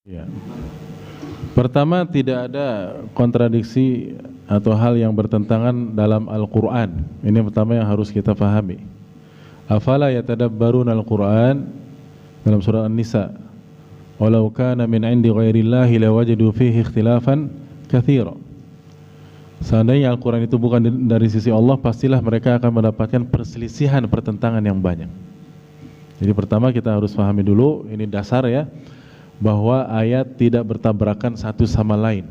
Ya. Pertama, tidak ada kontradiksi atau hal yang bertentangan dalam Al-Quran. Ini yang pertama yang harus kita pahami. Afala yatadabbaruna Al-Quran, dalam surah An-Nisa, walau kana min indi ghairillahi lawajadu fihi ikhtilafan katsira. Seandainya Al-Quran itu bukan dari sisi Allah, pastilah mereka akan mendapatkan perselisihan, pertentangan yang banyak. Jadi pertama kita harus pahami dulu, ini dasar ya, bahwa ayat tidak bertabrakan satu sama lain.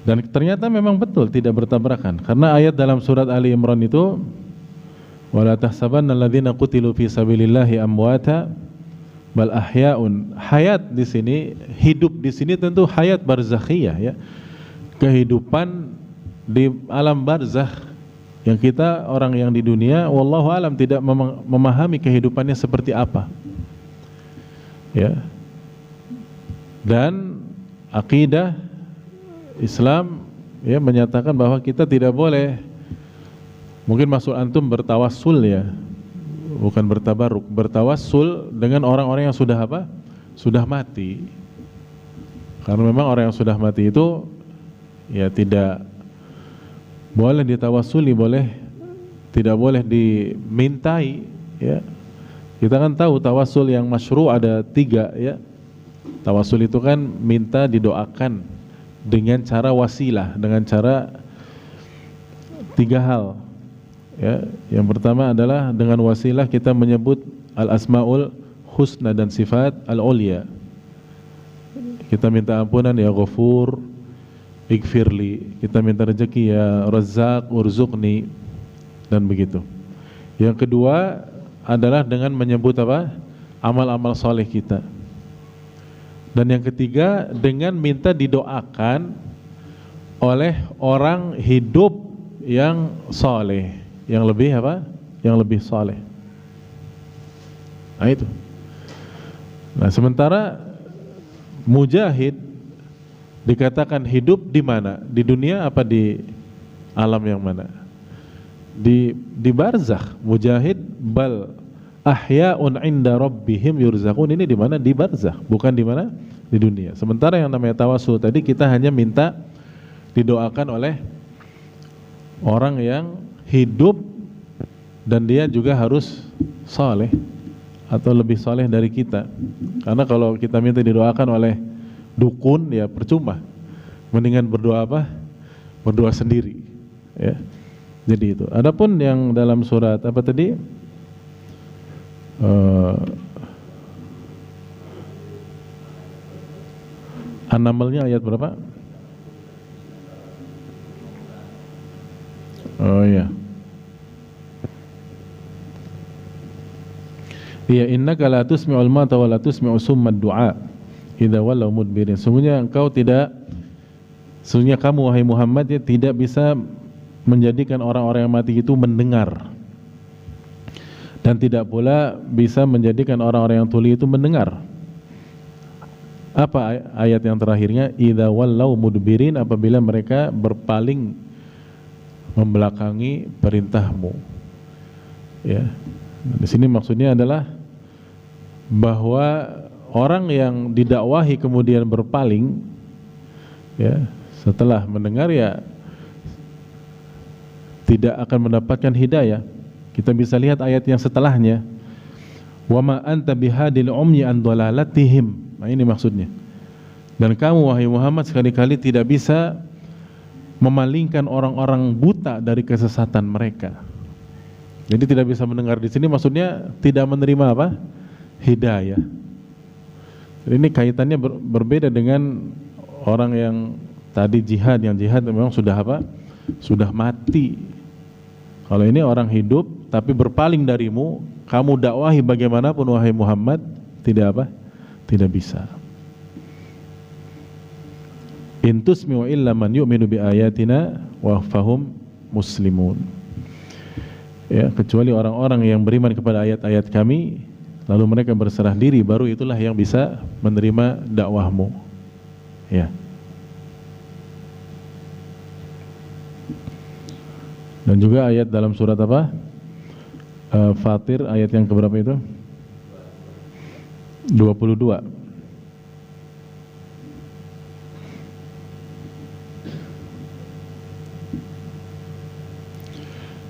Dan ternyata memang betul tidak bertabrakan, karena ayat dalam surat Ali Imran itu, wala tahsabanna alladzina qutilu fi sabilillahi amwata bal ahya'un. Hayat di sini, hidup di sini tentu hayat barzakhiyah ya. Kehidupan di alam barzakh yang kita orang yang di dunia wallahu alam tidak memahami kehidupannya seperti apa. Ya. Dan akidah Islam ya menyatakan bahwa kita tidak boleh, mungkin maksud antum bertawassul ya, bukan bertabaruk, bertawassul dengan orang-orang yang sudah apa? Sudah mati. Karena memang orang yang sudah mati itu ya tidak boleh ditawassuli, tidak boleh dimintai ya. Kita kan tahu tawassul yang masyru' ada 3 ya. Tawassul itu kan minta didoakan dengan cara wasilah, dengan cara 3 hal ya. Yang pertama adalah dengan wasilah kita menyebut al-asmaul husna dan sifat al-ulya. Kita minta ampunan ya Ghafur, Ighfirli. Kita minta rezeki ya Razzaq, Urzuqni, dan begitu. Yang kedua adalah dengan menyebut apa? Amal-amal soleh kita. Dan yang ketiga dengan minta didoakan oleh orang hidup yang soleh, yang lebih apa? Yang lebih soleh. Nah itu. Nah sementara mujahid dikatakan hidup di mana? Di dunia apa di alam yang mana? Di barzakh. Mujahid bal ahya'un 'inda rabbihim yurzaqun, ini di mana? Di barzakh, bukan di mana? Di dunia. Sementara yang namanya tawassul tadi kita hanya minta didoakan oleh orang yang hidup dan dia juga harus saleh atau lebih saleh dari kita. Karena kalau kita minta didoakan oleh dukun ya percuma. Mendingan berdoa apa? Berdoa sendiri ya. Jadi itu. Adapun yang dalam surat apa tadi? An-Naml-nya ayat berapa? Oh iya. Ya innaka la tusmi'ul mauta wa la tusmi'u summa du'a idza wallaw mudbirin. Sesungguhnya kamu wahai Muhammad ya tidak bisa menjadikan orang-orang yang mati itu mendengar, dan tidak pula bisa menjadikan orang-orang yang tuli itu mendengar. Apa ayat yang terakhirnya? Idza wallaw mudbirin, apabila mereka berpaling membelakangi perintahmu. Ya. Di sini maksudnya adalah bahwa orang yang didakwahi kemudian berpaling ya, setelah mendengar ya tidak akan mendapatkan hidayah. Kita bisa lihat ayat yang setelahnya. Wa ma anta bihadil umyi an dhalalatihim. Nah ini maksudnya. Dan kamu wahai Muhammad sekali-kali tidak bisa memalingkan orang-orang buta dari kesesatan mereka. Jadi tidak bisa mendengar di sini maksudnya tidak menerima apa? Hidayah. Jadi ini kaitannya berbeda dengan orang yang tadi jihad, yang jihad memang sudah apa? Sudah mati. Kalau ini orang hidup tapi berpaling darimu, kamu dakwahi bagaimanapun wahai Muhammad tidak apa? Tidak bisa. In tusmi'u illa man yu'minu bi ayatina wa fahum muslimun. Ya, kecuali orang-orang yang beriman kepada ayat-ayat kami lalu mereka berserah diri, baru itulah yang bisa menerima dakwahmu. Ya. Dan juga ayat dalam surat apa? Fatir ayat yang keberapa itu? 22.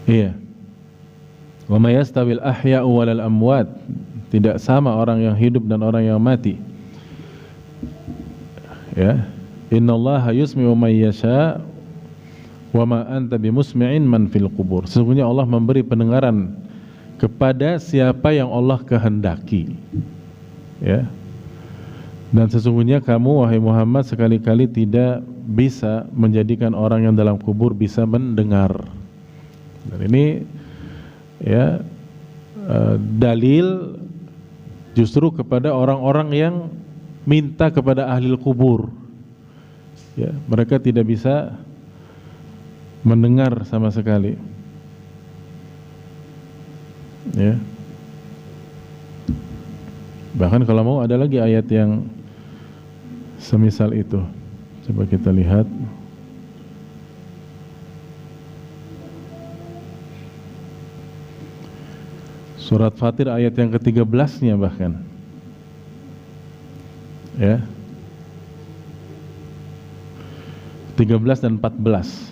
Iya. Wa may yastawil ahya'u walal amwat. Tidak sama orang yang hidup dan orang yang mati. Ya. Innallaha yusmi'u may yasha wa ma anta bimusmi'in man fil qubur. Sesungguhnya Allah memberi pendengaran kepada siapa yang Allah kehendaki. Ya. Dan sesungguhnya kamu wahai Muhammad sekali-kali tidak bisa menjadikan orang yang dalam kubur bisa mendengar. Dan ini ya dalil justru kepada orang-orang yang minta kepada ahli kubur. Ya, mereka tidak bisa mendengar sama sekali. Ya. Bahkan kalau mau ada lagi ayat yang semisal itu. Coba kita lihat. Surat Fatir ayat yang ke-13-nya bahkan. Ya. 13 dan 14.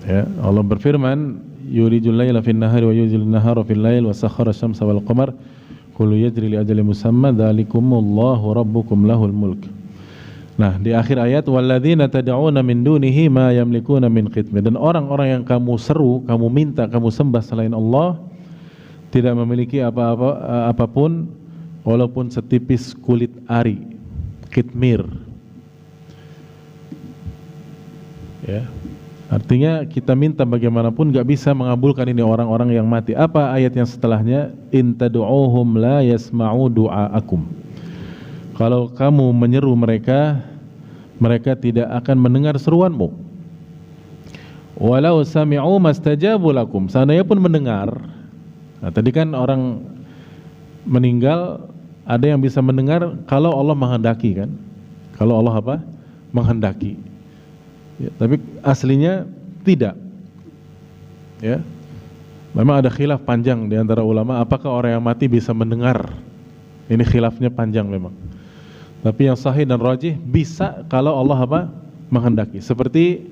Ya, Allah berfirman, yulijul laila fin nahari wa yulijul nahara fil lail wa sakhkhara asy-syamsa wal qamar kullu yajri li ajalin musamma dzalikumullahu rabbukum lahul mulk. Nah, di akhir ayat walladzina tad'una min dunihi ma yamlikuna min qitmir, dan orang-orang yang kamu seru, kamu minta, kamu sembah selain Allah tidak memiliki apapun walaupun setipis kulit ari, qitmir. Ya. Artinya kita minta bagaimanapun gak bisa mengabulkan ini orang-orang yang mati. Apa ayat yang setelahnya? In tad'uuhum la yasma'u du'aakum. Kalau kamu menyeru mereka, mereka tidak akan mendengar seruanmu. Walau sami'u mastajabu lakum. Seandainya pun mendengar. Nah, tadi kan orang meninggal ada yang bisa mendengar kalau Allah menghendaki kan? Kalau Allah apa? Menghendaki. Ya, tapi aslinya tidak. Ya, memang ada khilaf panjang di antara ulama apakah orang yang mati bisa mendengar. Ini khilafnya panjang memang. Tapi yang sahih dan rajih bisa kalau Allah apa? Menghendaki. Seperti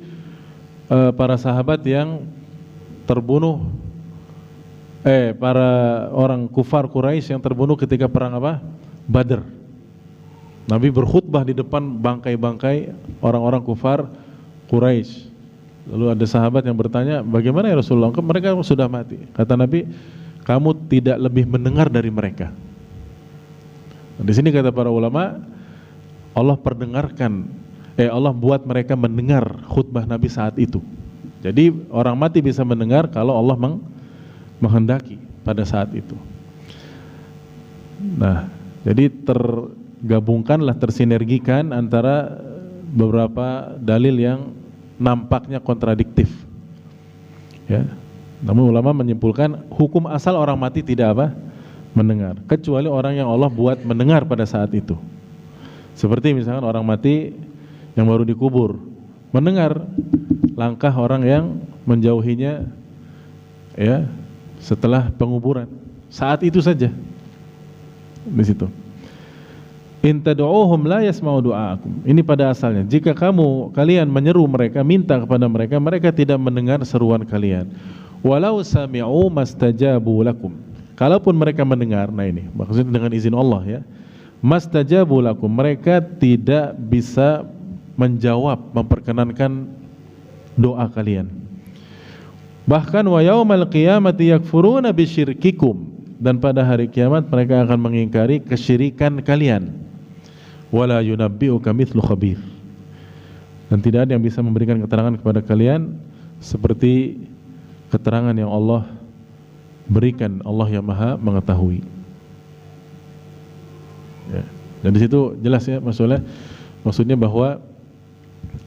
para sahabat yang terbunuh, para orang kufar Quraisy yang terbunuh ketika perang apa? Badr. Nabi berkhutbah di depan bangkai-bangkai orang-orang kufar Quraisy. Lalu ada sahabat yang bertanya, bagaimana ya Rasulullah? Mereka sudah mati. Kata Nabi, kamu tidak lebih mendengar dari mereka. Nah, di sini kata para ulama, Allah Allah buat mereka mendengar khutbah Nabi saat itu. Jadi orang mati bisa mendengar kalau Allah menghendaki pada saat itu. Nah, jadi tergabungkanlah, tersinergikan antara beberapa dalil yang nampaknya kontradiktif. Ya. Namun ulama menyimpulkan hukum asal orang mati tidak apa? Mendengar, kecuali orang yang Allah buat mendengar pada saat itu. Seperti misalkan orang mati yang baru dikubur mendengar langkah orang yang menjauhinya ya setelah penguburan. Saat itu saja. Di situ. In tad'uuhum la yasma'u du'aakum. Ini pada asalnya. Jika kalian menyeru mereka, minta kepada mereka, mereka tidak mendengar seruan kalian. Walau sami'u mastajabu lakum. Kalaupun mereka mendengar, nah ini maksudnya dengan izin Allah ya. Mastajabu lakum, mereka tidak bisa menjawab, memperkenankan doa kalian. Bahkan wa yaumal qiyamati yakfuruna bisyirkikum, dan pada hari kiamat mereka akan mengingkari kesyirikan kalian. Wala yunabbi'uka mithlu khabir, dan tidak ada yang bisa memberikan keterangan kepada kalian seperti keterangan yang Allah berikan, Allah yang Maha mengetahui. Ya. Dan di situ jelas ya maksudnya bahwa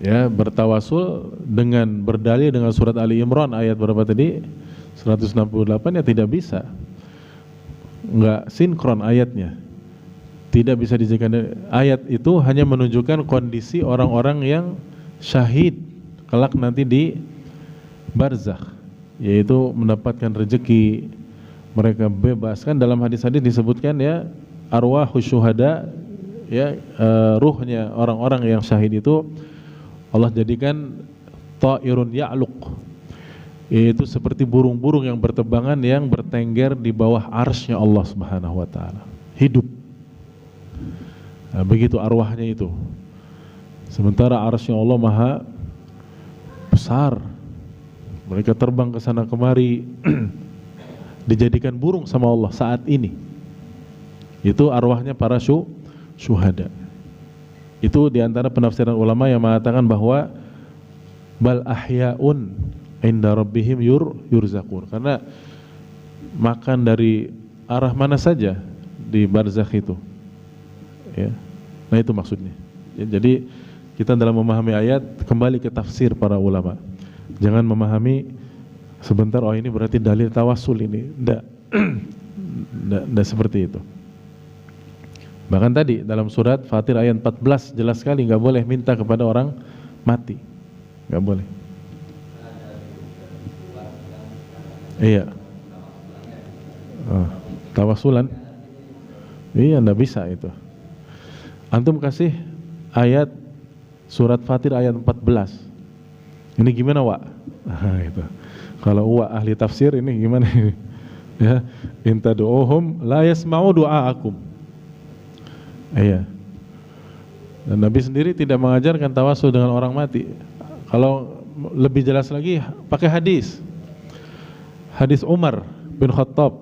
ya bertawasul dengan berdalil dengan surat Ali Imran ayat berapa tadi? 168 ya tidak bisa. Enggak sinkron ayatnya. Tidak bisa dijadikan ayat itu hanya menunjukkan kondisi orang-orang yang syahid kelak nanti di barzakh, yaitu mendapatkan rezeki, mereka bebas. Kan dalam hadis-hadis disebutkan ya arwahus syuhada ya, ruhnya orang-orang yang syahid itu Allah jadikan ta'irun ya'luq, Itu seperti burung-burung yang bertebangan yang bertengger di bawah arsy-Nya Allah Subhanahu wa taala. Hidup. Nah, begitu arwahnya itu. Sementara arsy-Nya Allah maha besar. Mereka terbang ke sana kemari dijadikan burung sama Allah saat ini. Itu arwahnya para syuhada. Itu diantara penafsiran ulama yang mengatakan bahwa bal ahyaun inda rabbihim yurzaqun, karena makan dari arah mana saja di barzakh itu, ya. Nah itu maksudnya. Ya, jadi kita dalam memahami ayat kembali ke tafsir para ulama. Jangan memahami sebentar, oh ini berarti dalil tawassul ini. Tidak seperti itu. Bahkan tadi dalam surat Fatir ayat 14 jelas sekali nggak boleh minta kepada orang mati, nggak boleh. Iya. Tawasulan. Iya, nggak bisa itu. Antum kasih ayat surat Fatir ayat 14. Ini gimana, Wak? Nah, itu. Kalau Wak ahli tafsir ini gimana ini? Ya, in tad'uhum la yasma'u du'aakum. Iya. Dan Nabi sendiri tidak mengajarkan tawasul dengan orang mati. Kalau lebih jelas lagi pakai hadis. Hadis Umar bin Khattab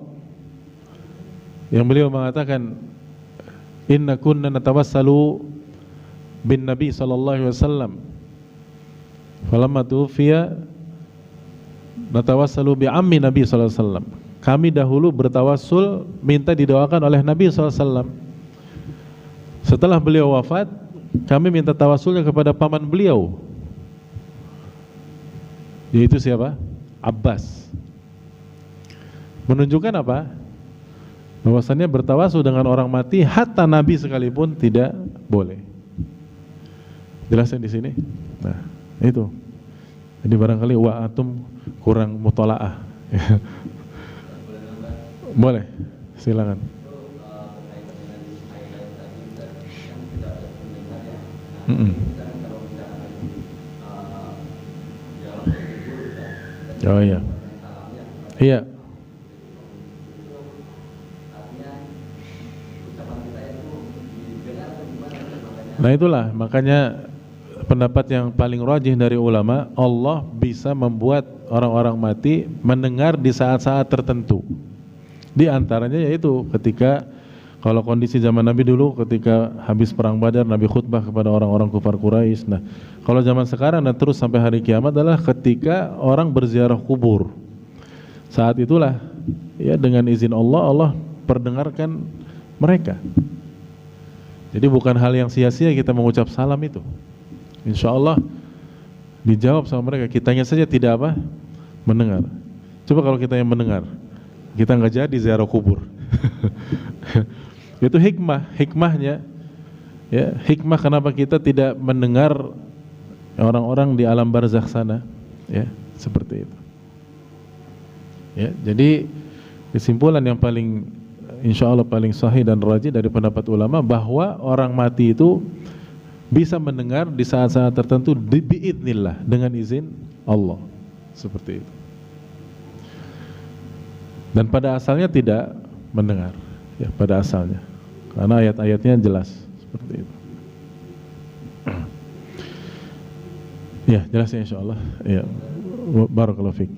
yang beliau mengatakan, inna kunna natawassalu bin Nabi sallallahu alaihi wasallam falamma tuwfiya natawassalu bi ammi Nabi sallallahu alaihi wasallam. Kami dahulu bertawassul minta didoakan oleh Nabi sallallahu alaihi wasallam. Setelah beliau wafat, kami minta tawassulnya kepada paman beliau, yaitu siapa? Abbas. Menunjukkan apa? Bahwasannya bertawasul dengan orang mati hatta Nabi sekalipun tidak boleh. Jelasnya di sini. Nah, itu. Jadi barangkali wa atum kurang mutolaah. Boleh, silakan. Oh iya. Iya. Nah itulah makanya pendapat yang paling rajih dari ulama, Allah bisa membuat orang-orang mati mendengar di saat-saat tertentu. Di antaranya yaitu ketika, kalau kondisi zaman Nabi dulu ketika habis perang Badar, Nabi khutbah kepada orang-orang kufar Quraisy. Nah, kalau zaman sekarang dan terus sampai hari kiamat adalah ketika orang berziarah kubur. Saat itulah ya dengan izin Allah, Allah perdengarkan mereka. Jadi bukan hal yang sia-sia kita mengucap salam itu. Insya Allah dijawab sama mereka. Kitanya saja tidak apa? Mendengar. Coba kalau kita yang mendengar, kita nggak jadi ziarah kubur. Itu hikmahnya. Ya, hikmah kenapa kita tidak mendengar orang-orang di alam barzakh sana. Ya, seperti itu. Ya, jadi kesimpulan yang paling insya Allah paling sahih dan rajih dari pendapat ulama bahwa orang mati itu bisa mendengar di saat-saat tertentu biidznillah, dengan izin Allah, seperti itu. Dan pada asalnya tidak mendengar, ya pada asalnya, karena ayat-ayatnya jelas seperti itu. Ya jelas ya insya Allah. Ya, barakallahu fiik.